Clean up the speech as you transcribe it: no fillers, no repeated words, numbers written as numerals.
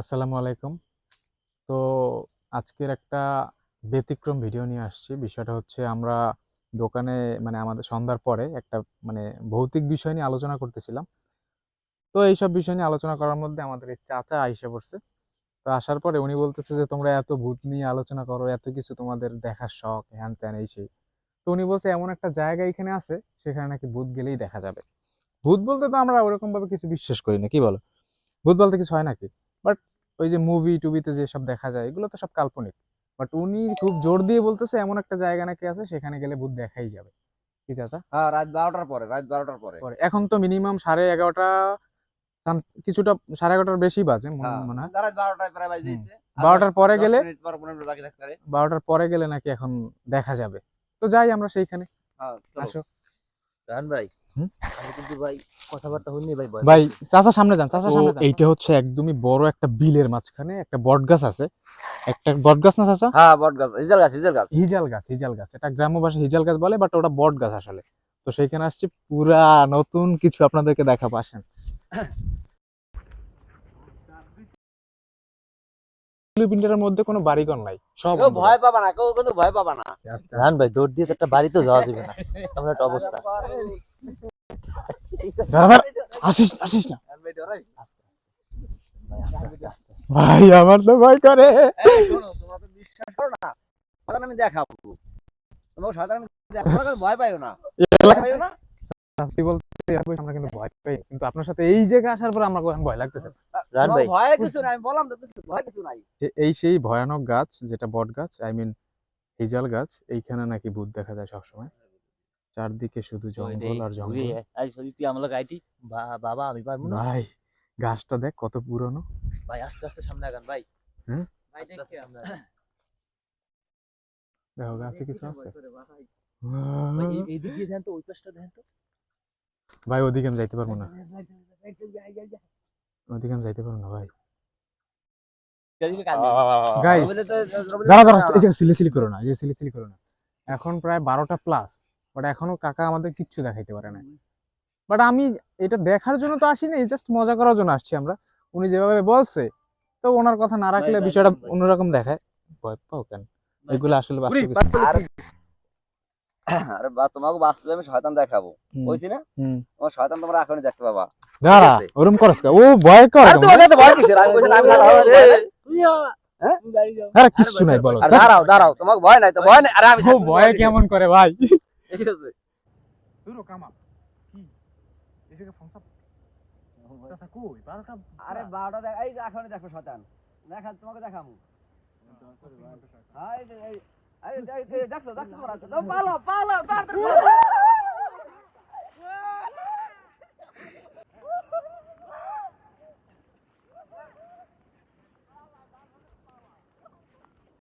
আসসালামু আলাইকুম। তো আজকের একটা ব্যতিক্রম ভিডিও নিয়ে আসছি। বিষয়টা হচ্ছে আমরা দোকানে আমাদের সন্ধ্যার পরে একটা ভৌতিক বিষয় নিয়ে আলোচনা করতেছিলাম। তো এইসব বিষয় নিয়ে আলোচনা করার মধ্যে আমাদের এই চাচা আইসা পড়ছে। তো আসার পরে উনি বলতেছে যে, "তোমরা এত ভূত নিয়ে আলোচনা করো, এত কিছু তোমাদের দেখার শখ, হ্যান-ত্যান এই সেই।" তো উনি বলছে এমন একটা জায়গা এখানে আছে, সেখানে নাকি ভূত গেলেই দেখা যাবে। ভূত বলতে তো আমরা ওরকমভাবে কিছু বিশ্বাস করি না, কি বলো? ভূত বলতে কিছু হয় নাকি? বাট ওই যে মুভি-টুভিতে যেসব দেখা যায় এগুলো তো সব কাল্পনিক। বাট উনি খুব জোর দিয়ে বলতেছে এমন একটা জায়গা নাকি আছে সেখানে গেলে ভূত দেখাই যাবে। কি চাচা? হ্যাঁ, রাত 12টার পরে। এখন তো মিনিমাম 11:30 কিছুটা 11:30টার বেশি বাজে হ্যাঁ, মনে হয়। রাত 12টায় প্রায় বাজে হুম। দিয়েছে। আর 12টার পরে 10 গেলে মিনিট 15 মিনিট বাকি থাকতে পারে। 12টার পরে গেলে নাকি এখন দেখা যাবে। তো যাই আমরা সেইখানে। হ্যাঁ, চলো। আসো। রান ভাই, হুম? আমি কিন্তু ভাই কথাবার্তা হইনি ভাই, ভয় ভাই পাইছি। চাচা সামনে যান, চাচা তো সামনে যান। এইটা হচ্ছে একদমই বড় একটা বিলের মাঝখানে একটা বটগাছ আছে। একটা বটগাছ না চাচা? হ্যাঁ, বট গাছ, হিজল গাছ। হিজাল গাছ এটা গ্রাম্য ভাষায় হিজাল গাছ বলে, বাট ওটা বট গাছ আসলে। তো সেইখানে আসছি, পুরা নতুন কিছু আপনাদেরকে দেখাবো, আসেন। ফিলিপিন্সের মধ্যে কোনো বাড়িঘর নাই, সব কেউ অন্ধকার। ভয় পাবা না, কেউ কিন্তু ভয় পাবা না। রান ভাই, দৌড় দিয়ে তো একটা বাড়িতেও যাওয়া যাবে না, এমন একটা অবস্থা। দাঁড়া, দাঁড়া, আসিস আসিস না ভাই, আস্তে আস্তে আস্তে। ভাই, আমার তো ভয় করে। এই শোনো, তোমরা তো বিশ্বাস করো না। শয়তান আমি দেখাবো। তোমাকে শয়তান আমি দেখাবো, তোমরা কিন্তু ভয় পাইও না। ভয় পাইও না। শাস্তি বলতে আমরা কিন্তু ভয় পাই, কিন্তু আপনার সাথে এই জায়গায় আসার পর আমরা এখন ভয় লাগতেছে। রান তোমাকে ভাই, ভয় কিছু নাই, আমি বললাম তো ভয় কিছু নাই। যে এই সেই ভয়ানক গাছ যেটা বট গাছ, আই মিন হিজাল গাছ, এইখানে নাকি ভূত দেখা যায় সবসময়। চারদিকে শুধু তো জঙ্গল এটাই আর ঘুরে জঙ্গল। আজ যদি তুই আমার গাইটি, বাবা আমি পারবো না। ভাই গাছটা দেখ কত পুরনো। ভাই আস্তে আস্তে সামনে আগান ভাই। হ্যাঁ, ভাই আস্তে আস্তে সামনে আগান। দেখো গাছে কিছু আছে। ভাই এই দিক দিয়ে দেন তো, ওই পাশটা দেন তো। ভাই ওদিকে আমি যাইতে পারবো না, ওদিকে আমি যাইতে পারবো না ভাই। এদিকে কান দিন। গাইস, রবিলে তো রবিলে দাঁড়া তো দাঁড়া, না, এই না। যে সিলিসিলি করো না, এই যে সিলিসিলি করো না। এখন প্রায় 12টা প্লাস, বাট এখনো কাকা আমাদের কিচ্ছু দেখাইতে পারে না। বাট আমি এটা দেখার জন্য তো আসিনি, জাস্ট মজা করার জন্য আসছি আমরা। উনি যেভাবে বলছে, তো ওনার কথা না ভাই রাখলে যাই বিষয়টা যান ভাই। অন্যরকম দেখায়। ভয় পাও কেন? ভাই এগুলো আসলে উরি, বাস্তব কিছু না। আর আরে তোমাকে বাস্তবে আমি শয়তান দেখাবো। হুম, কইছি না? হুম। তোমার শয়তান তোমরা এখনই দেখতে পাবা। ঠিক দাঁড়া, আছে? ওরম করস কে? ও ভয় করে আরে তোমরা? তোমার কাছে ভয় কিসের? আমি কইছি না, আমি থাকবো, ভয় নাই। হ্যাঁ? তুমি বাড়ি যাও। আরে আরে কিচ্ছু ভাই নাই, তোর বলো। আর ভয় দাঁড়াও, দাঁড়াও, তোমাকে ভয় নাই তো, ভয় নাই। আরে আমি ও থাকবো, ভয় ভয় কিসের? কেমন করে ভাই? ঠিক আছে? দূরও কামা কি এদিকে ফোনসা চাচা কই 12টা। আরে 12টা দেখ, এই যে এখনই দেখো শয়তান। দেখা তোমাকে দেখামু। এই যে এই দেখছো তোমরা? পালাও, পালাও, তাড়াতাড়ি পালাও।